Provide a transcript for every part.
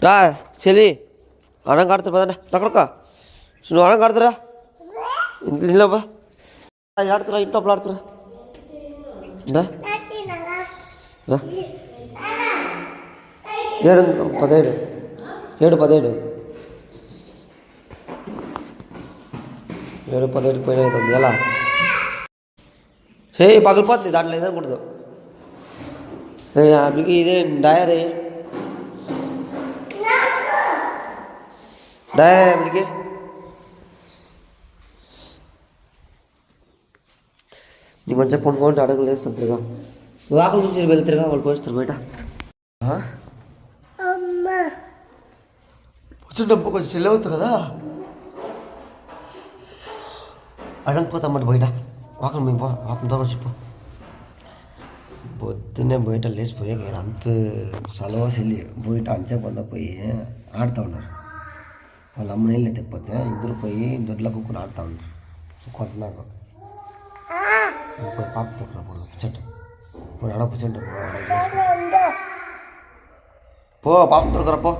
రా చెల్లి అన్నం కడతారు పదండి అక్కడిక నువ్వు అన్నం కడతారా ఇంట్లో బా ఆడుతురా ఇంట్లో ఆడుతురా ఏడు 17 7 పోయినా అవుతుంది ఎలా హే పగిలిపోతుంది దాంట్లో లేదనుకుంటుంది మీకు ఇదే డయరీ మీకు నీ మంచిగా పొనుకోండి అడుగులు వేస్తాను తిరగా నువ్వు ఆకలి చూసి వెళ్తారుగా వాళ్ళు పోయిస్తారు బయట కూర్చుంటప్పుడు కొంచెం చెల్లి అవుతుంది కదా అడగపోతామన్నమాట బయట వాకలు మేము పాపంతో చెప్పు పొద్దున్నే బయట లేచిపోయే అంత సెలవు చెల్లి బయట అంచే పొంద పోయి ఆడుతూ ఉన్నారు వాళ్ళ అమ్మ నీళ్ళు తెప్పితే ఇద్దరు పోయి దొడ్ల కుక్కుని ఆడుతూ ఉన్నారు కొంత నాకు పాప తొక్కప్పుడు పుచ్చండి ఇప్పుడు ఆడ పుచ్చండి పో పాప తొక్కరా పో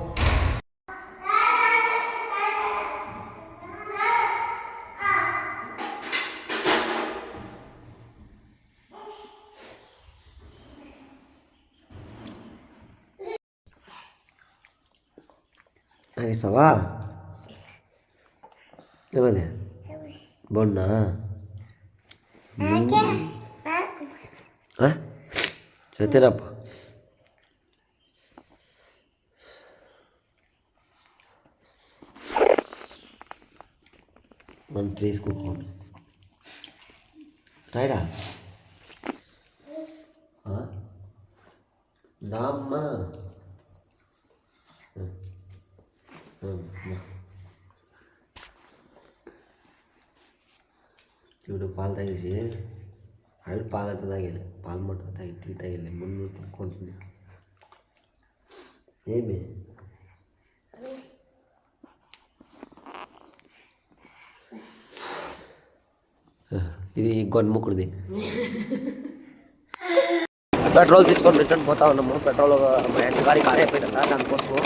ఇస్తావా ఏమది బాగున్నా చదిరాప్ప మనం తీసుకోండి రైడా నామ్మ చూడు పాలు తాగేసి అవి పాలంతా తాగేయాలి పాలు మొత్తం తాగి టీ తాగేయాలి ముందు తినుకుంటుంది ఏమి ఇది గొన్ముకుడిది పెట్రోల్ తీసుకొని రిటర్న్ పోతా ఉన్నాము పెట్రోల్ మా ఇంటి గాడికి ఆడైపోయిందా దానికోసము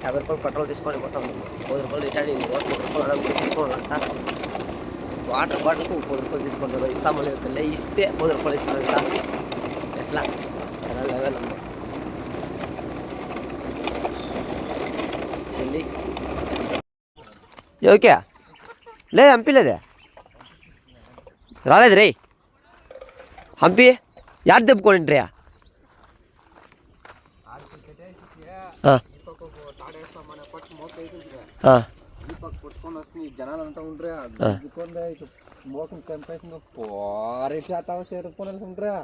50 రూపాయలు పెట్రోల్ తీసుకొని పోతా ఉన్నాము 10 రూపాయలు రిటర్న్ 10 రూపాయలు తీసుకోవాలంట వాటర్ బాటిల్కు 10 రూపాయలు తీసుకుంటారు ఇస్తామో లేదు ఇస్తే 10 రూపాయలు ఇస్తారంట ఎట్లా లెవెల్ అమ్మ చెల్లి ఓకే లేదు హంపిలేదే రాలేదు రే హంపి యాడ్ దెబ్బుకోండి జనాలు అంతా ఉంటారా మోకం కంపేసిన పోరేసి ఉంటారా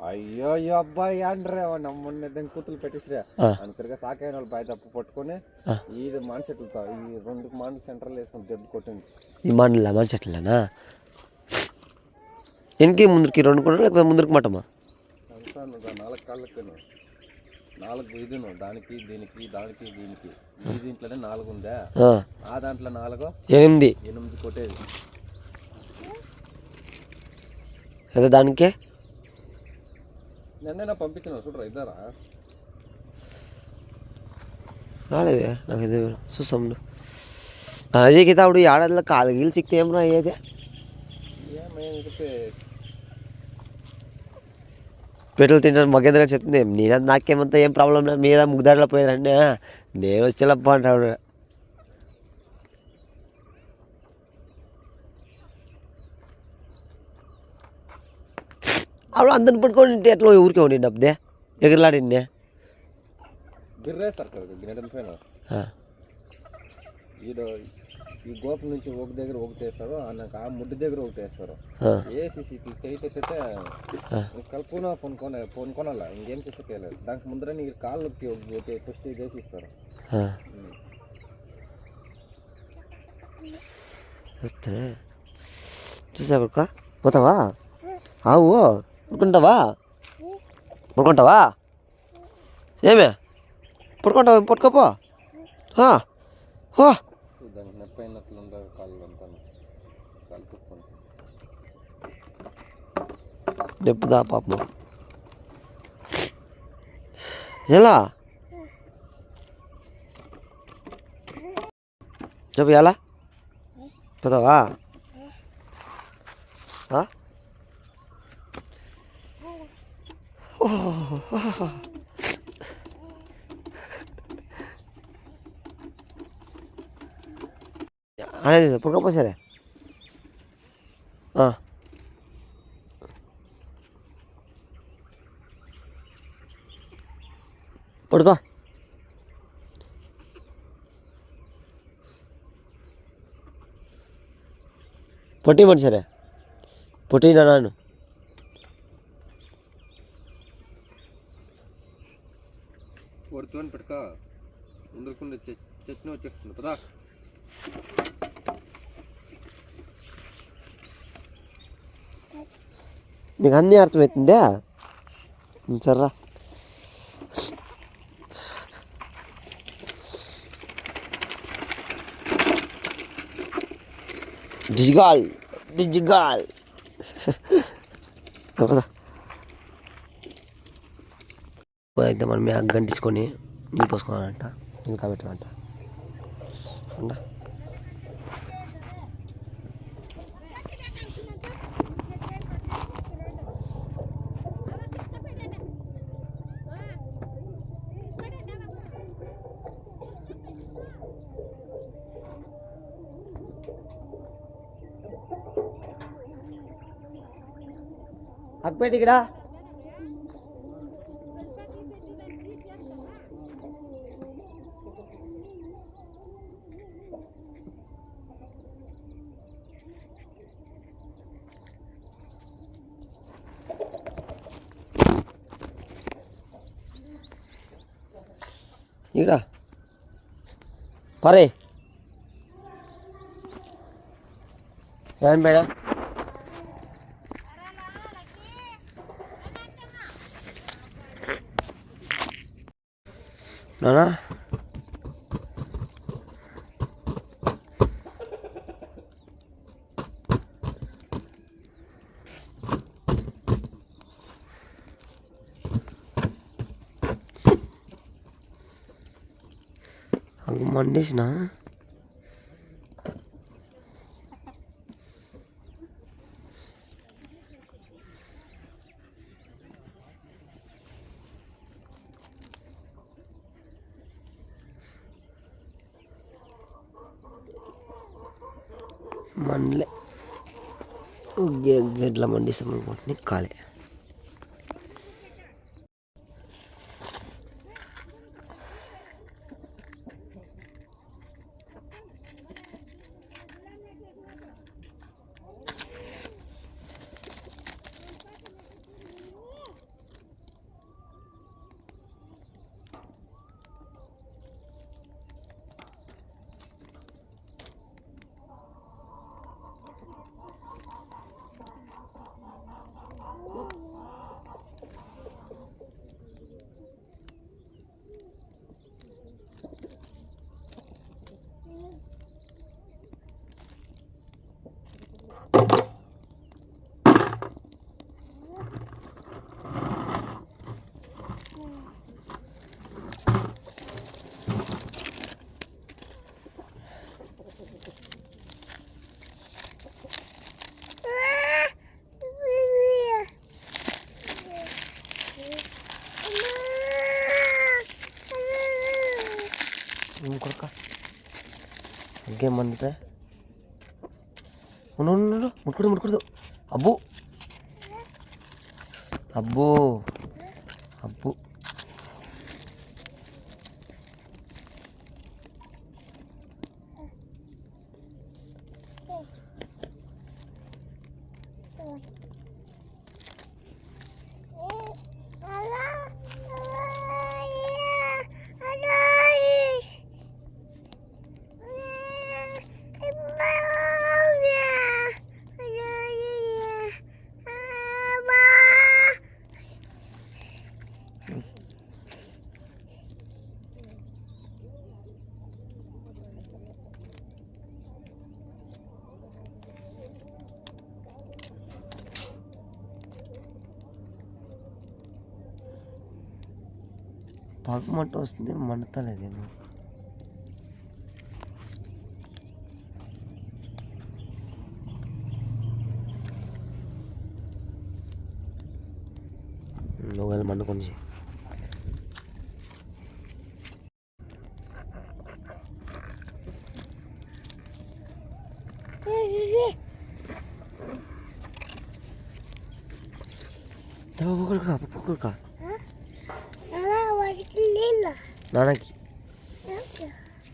అయ్యో అబ్బాయి అండ్రా నమ్మని కూతులు పెట్టేసిరా అంతగా సాకైన వాళ్ళు బయట పట్టుకొని ఇది మాన్ చెట్లతో ఈ 2 మాన్ సెంటర్లు వేసుకొని దెబ్బ కొట్టింది ఈ మాన్ల మాన్ చెట్లనా ఎనికి ముందుకి 2 కూడా లేకపోతే ముందుకు మటమా 4 కాళ్ళకి 4 ఇదిను దానికి దీనికి దీనికి ఈ దీంట్లోనే 4 ఉందా ఆ దాంట్లో 4 8 కొట్టేది అదే దానికే నిన్న పంపించిన చూడరా ఇద్దరా రాలేదే నాకు ఇది చూసాం అజయ్కి అప్పుడు ఏడాదిలో కాలు గీలు సిక్తే ఏం రా అయ్యేదే పెట్రోల్ తింటాను మగేంద్ర గారు చెప్తుంది నేను నాకేమంతా ఏం ప్రాబ్లం లేదు మీద ముగ్గుదారిలో పోయారండి నేను వచ్చేలప్ప అంటాడు అప్పుడు అందరిని పట్టుకొని ఎట్లా ఊరికే ఉండి అప్పుడే ఎగురులాడిండే ఈ గోపు నుంచి ఒక దగ్గర ఒకటి వేస్తారు అన్నాక ఆ ముడ్డు దగ్గర ఒకటి వేస్తారు వేసేసి అయితే కలుపుకున్నా పొనుకోనాల ఇంకేం చేసేలేదు దానికి ముందర నీ కాళ్ళు ఫస్ట్ వేసి ఇస్తారు చూసా పోతావా ఆవు పడుకుంటావా ఏమే పట్టుకోపో దానికి నొప్పి అయినట్లు ఉండవు కాళ్ళు అంతా కలుపుకొని నొప్పిదా పాపం ఎలా చెప్పు ఎలా పోతావా? అనేది పుడకపోసారే పడుకో. పొట్టి మనిషిరే పొట్టినా నాను కొడుతూ పెట్టుకో ముందుకుండా చట్నీ వచ్చేస్తుంది కదా. నీకు అన్నీ అర్థమవుతుందా? సర్రా డిజిగాల్ డిజిగాల్ అయితే మనం గంటించుకొని నీళ్ళు పోసుకోవాలంట, నీళ్ళు కాబెట్టాలంట. అక్పేటికిరా ఇక్కడ పరే ఏం మేడం నానా మండేసిన మండలే గడ్ల మండిస్తాం అనుకుంటున్నా కాలే. కొడుక ఇంకేం మండితే ముట్టుకుడు ముట్టుకూడదు. అబ్బు అబ్బో అబ్బు పగమంట వస్తుంది, మంటలేదేమో. మళ్ళీ మండుకొని పొక్కుడుకా నాన్నకి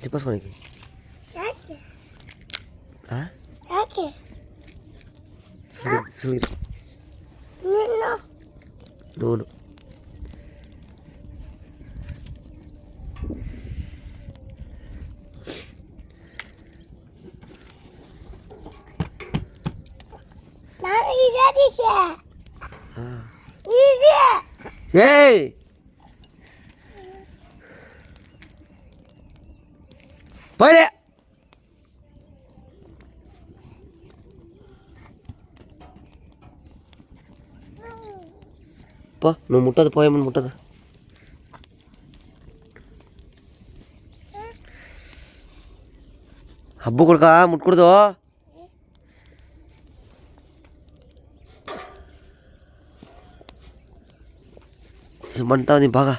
చెప్పేసుకోనికి నూనె ఏయ్ పోయిడే పో నువ్వు ముట్టదు పోయేమని ముట్టదు హబ్బు కొడుకా ముట్టకూడదు మంటావు బాగా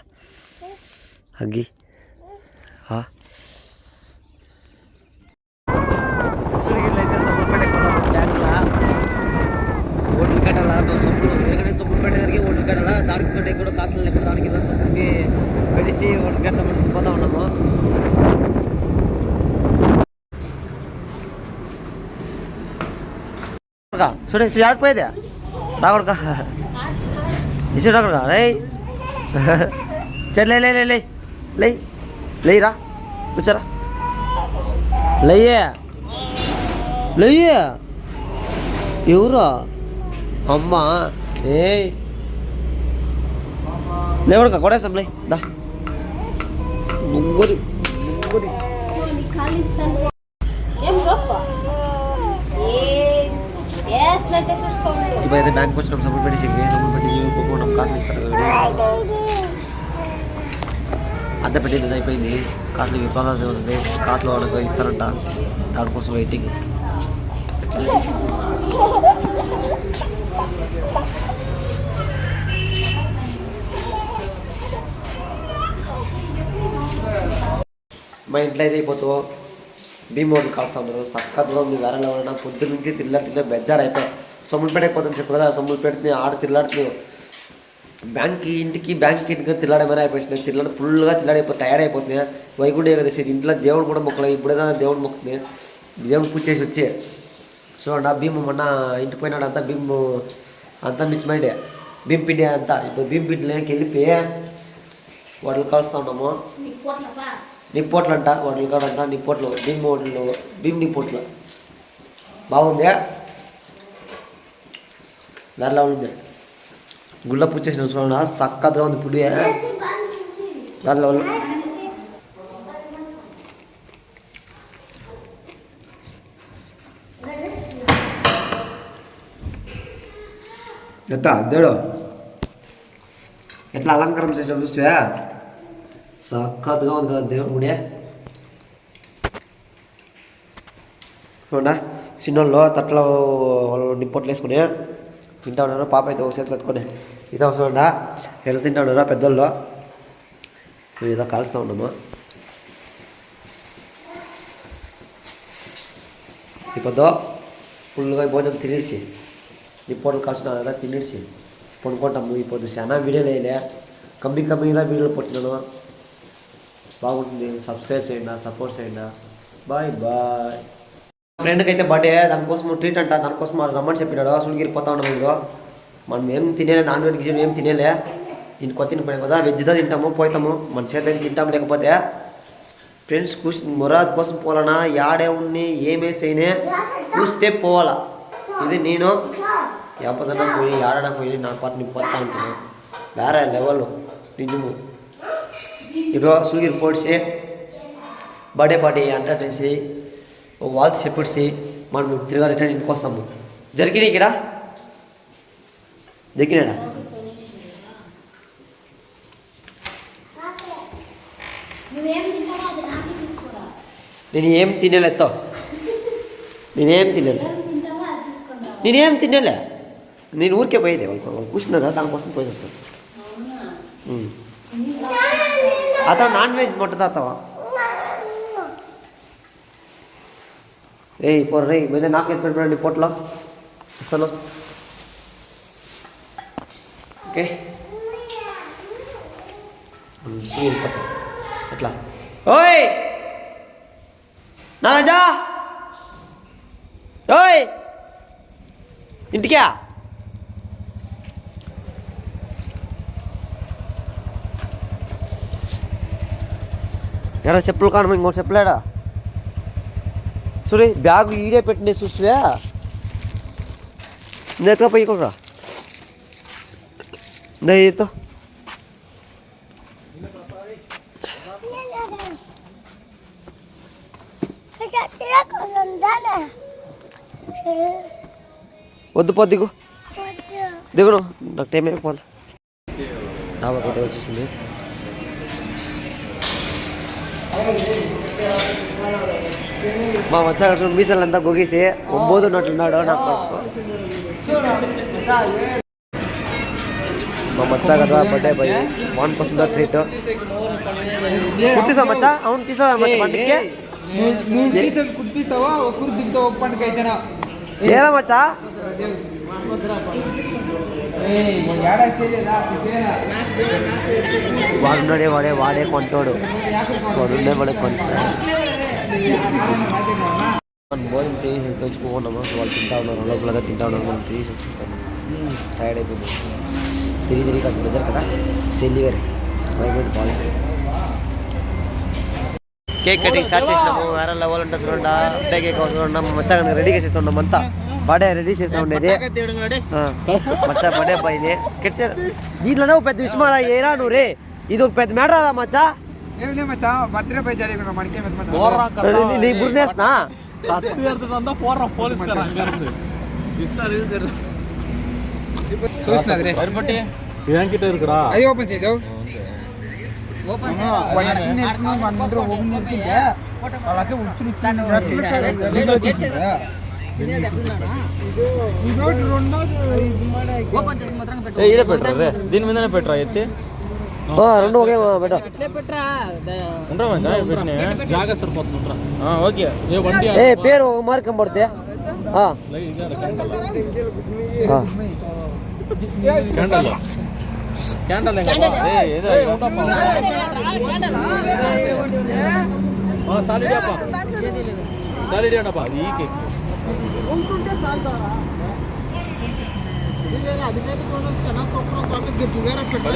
అగ్గి అయితే సబ్బులు పెట్టకపోతాం బ్యాంకులో ఓట్లు కట్టాలా సబ్బులు ఎందుకంటే సబ్బులు పెట్టేదానికి ఓట్లు కట్టాలా దానికి పెట్టే కూడా కాసులు లేకుండా దానికి సబ్బులకి పెట్టేసి ఓట్లు కట్టామని పోతా ఉన్నాము చూడే ఆగిపోయేదే రాకూడక ఇసు రాకూడక రే చల్ లేరా కూర్చోరా లేయే ఎవరా అమ్మా ఏ లేవడక కొడేస్తాం లే దా ముంగురి ఇప్పుడైతే బ్యాంక్ వచ్చినాం సబ్బులు పెట్టేసి కొనుక్కుంటాం కాసులు ఇస్తారు అంత పెట్టింది అయిపోయింది కాసులు ప్రాసెస్ అవుతుంది కాసులు వాళ్ళకి ఇస్తారంట దానికోసం వెయిటింగ్ మా ఇంట్లో అయితే అయిపోతావు భీమోడు కాల్స్తా ఉన్నారు సక్కగా ఉంది వేరేలో ఉన్న పొద్దున్న నుంచి తిల్లాటిలో బెజ్జారు అయిపోయి సొమ్ములు పెట్టకపోతుంది చెప్పు కదా సొమ్ములు పెడితే ఆడ తిల్లాడుతున్నావు బ్యాంక్కి ఇంటికి తిల్లాడేమైనా అయిపోతున్నాయి తిల్లాడు ఫుల్గా తిల్లాడైపోయి టైర్డ్ అయిపోతున్నాయి వైకుంఠ ఏకాదశి ఇంట్లో దేవుడు కూడా మొక్కలు ఇప్పుడేదా దేవుడు మొక్కుతున్నాయి దేవుడు పూజ చేసి వచ్చి చూడండి భీము మొన్న ఇంటికి పోయినాడు భీము అంతా మిక్స్ మైండే భీమ్ పిండి అంతా ఇప్పుడు భీమ్ పిండిలోకి వెళ్ళిపోయి వాటిని కలుస్తూ ఉన్నాము నిప్పోట్లు అంట వాటిని కాడంట నిప్పోట్లు భీమ్ నిప్పోట్లు బాగుంది వేరేలా ఉంది గుళ్ళ పూజ చేసిన చూడండి చక్కగా ఉంది పుడి వేరేలా ఎట్టా దేడు ఎట్లా అలంకారం చేసిన చూస్తే చక్కగా ఉంది కదా దేవుడు గుడి చూడ చిన్నోళ్ళు తట్లో వాళ్ళు నిప్పట్లు వేసుకుని తింటా ఉన్నారు పాప అయితే ఒక చేతులు ఎత్తుకొని ఇదో చూడ ఎలా తింటా ఉన్నారా పెద్దోళ్ళు మేము ఇదో కాలుస్తూ ఉన్నాము ఇప్పుడు ఫుల్గా భోజనం తినేసి నిప్పట్లు కాల్చిన కదా తినేసి కొనుక్కుంటాము ఇప్పుడు చాలా వీడియోలు వేయలే కమ్మిగా వీడియోలు పుట్టినాను బాగుంటుంది సబ్స్క్రైబ్ చేయండి సపోర్ట్ చేయండి బాయ్ ఫ్రెండ్కి అయితే బర్త్డే దానికోసం ట్రీట్ అంట దానికోసం రమ్మని చెప్పినాడు సుడిగిరి పోతా ఉన్నాం మీరు మనం ఏం తినేలే నాన్ వెజ్ ఏం తినేలే ఇంటికి కొత్త తినిపోయాం కదా వెజ్దా తింటాము పోతాము మన చేత తింటాము లేకపోతే ఫ్రెండ్స్ మురాద్ కోసం పోవాలన్నా యాడే ఉన్ని ఏమేసైనా చూస్తే పోవాలా ఇది నేను ఎప్పదన్నా పోయి ఆడడానికి పోయి నా పాటు నేను పోతా ఉంటాను వేరే లెవెల్ నిజము ఇప్పుడు సూగిరి పోడ్చి బర్త్డే పార్టీ అంట చేసి ఒక వాళ్ళతో చెప్పేసి మనం తిరగా రిటర్న్ ఇంటికి వస్తాము జరిగినాయి ఇక్కడ జరిగినాడా నేను ఏం తినేలే నేనేం తినేలే నేను ఊరికే పోయేది వాళ్ళు కూర్చున్నారు కదా దానికోసం పోయి వస్తాను ಅಥವಾ ನಾನ್ ವೆಜ್ ಮೊಟ್ಟದಾತವ ಏಯ್ ಪೋರ್ ರೈ ಮೇಲೆ 4 ಎತ್ಬಿಡ್ಬೇಡಿ ಪೋಟ್ಲ అసలు ఓకే వెళ్ళిపోతాం ఎట్లా ఓయ్ నారాజా ఓయ్ ఇంటికా ఎడా చెప్పులు కాను ఇంకో చెప్పులేడా చూడే బ్యాగ్ ఈడే పెట్టినే చూస్తువా నేతగా పోయి కూడా తో వద్దు పో దిగు దిగును నాకు టైం అయిపోవాలి డాబాకైతే వచ్చేసింది మా వచ్చాక మీసాలంతా గొగేసి బోతున్నట్లున్నాడు నాకు మా మచ్చా కదా బర్త్డే పోయి 1% ట్రీట్ కుట్టిసా మచ్చా అవును తీసా పండుగకి ఏరా మచ్చా వాడున్నాడే వాడే కొంటాడు వాడుండే వాడే కొంటాడు మనం భోజనం తీసి తెచ్చుకోకున్నాము వాళ్ళు తింటా ఉన్నారు లోపలగా తింటా ఉన్నారు మనం తీసి వచ్చుకుంటాము టైర్డ్ అయిపోయింది తిరిగి కాదు బెదర్ కదా చెల్లి వేరే క్లైమేట్ బాగుంది కేక్ కటింగ్ స్టార్ట్ చేసినాము వేరే లెవెల్ ఉంటుంది చూడండి అంటే కేక్ చూడండి మచ్చా రెడీ చేసేస్తున్నాం అంతా బర్త్డే రెడీ చేస్తూ ఉండేది మచ్చా బర్త్డే అబ్బాయిని కెట్సారు దీంట్లోనే ఒక పెద్ద విషయమారా ఏరా నువ్వు రే ఇది ఒక పెద్ద మ్యాటర్ రా మచ్చా నీ గుర్నేస్తున్నా ఓపెన్ చేయదు దీని మీదనే పెట్టరా ఎత్తి రెండు ఒకే జాగా సరిపోతుందిరా ఓకే ఏ పేరు మార్కం పడితే క్యాండల్ క్యాండల్ సాలిడ్ అప్ప సాలిడ్ అప్ప ఈ కేక్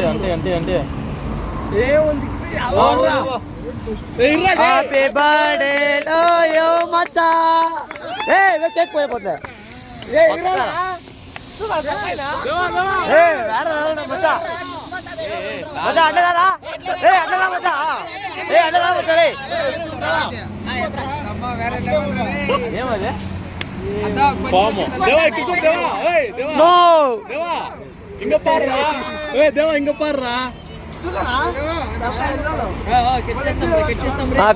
అంటే అంటే అంటే happy birthday to you Maccha A cake పోయిపోతే మచ్చా మచ్చా అడ్డరా ఏ అడ్డరా మచ్చా ఏ అడ్డరా మచ్చా రే ఏమది పాము దేవా ఇక్కడ చూడు దేవా ఏయ్ దేవా నో దేవా ఇంగ పార్రా ఏయ్ దేవా ఇంగ పార్రా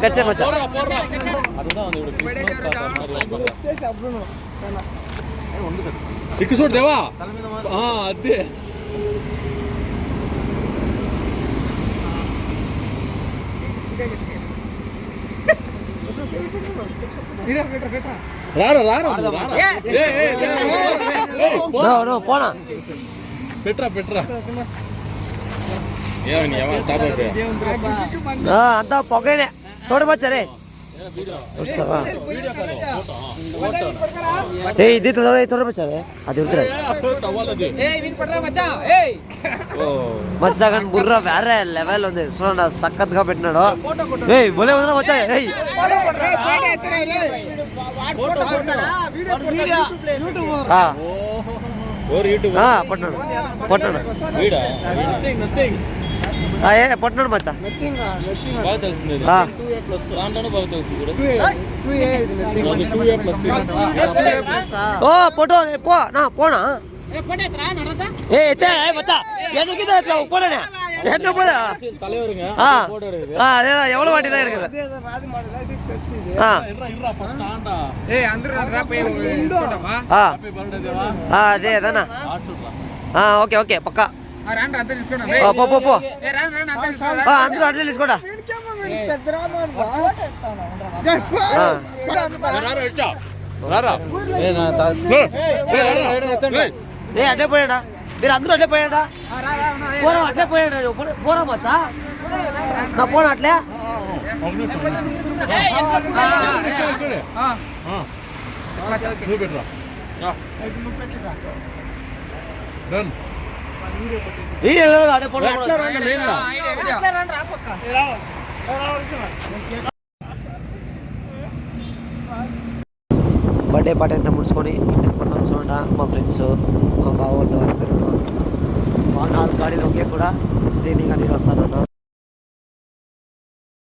కట్సే మచ్చా ఇక్కడ చూడు దేవా అదే రారా రారా పోనా పెట్రా పెట్రా ఏమని అంతా పొగనే తోడబచ్చరే ఇది తోడబచ్చారే అది మచ్చా కానీ బుర్ర వేరే లెవెల్ ఉంది చూడండి సక్కత్గా పెట్టినాడు ఏయ్ బోలే వదిన వచ్చా ఏయ్ పట్టినాడు పట్టినాడు పట్టినాడు మచ్చా బాగా తెలిసింది ఓ ఫోటో పో నా పోనా ఏ ఎత్తే మచ్చా ఎందుకు పోనా என்ன போதா தலைவருங்க அதே எவ்வளவு வாட்டி தான் இருக்குது అదే అదేనా ఓకే ఓకే పక్కా పో పో పో అందరూ అట్లే తీసుకోడా ఏ అట్లే పోయాడా మీరు అందరూ అట్లే పోయాడా పోరా అట్లే పోయాడా పోరా మొత్తా నా పోనా అట్లే అడే పోరా బర్త్డే పార్టీ అంతా ముడుచుకొని ఇంటికి పోతాం చూడ మా ఫ్రెండ్స్ మా బావ వాళ్ళు అందరూ మా 4 గాడీలు ఒకే కూడా దీనికి కానీ వస్తాను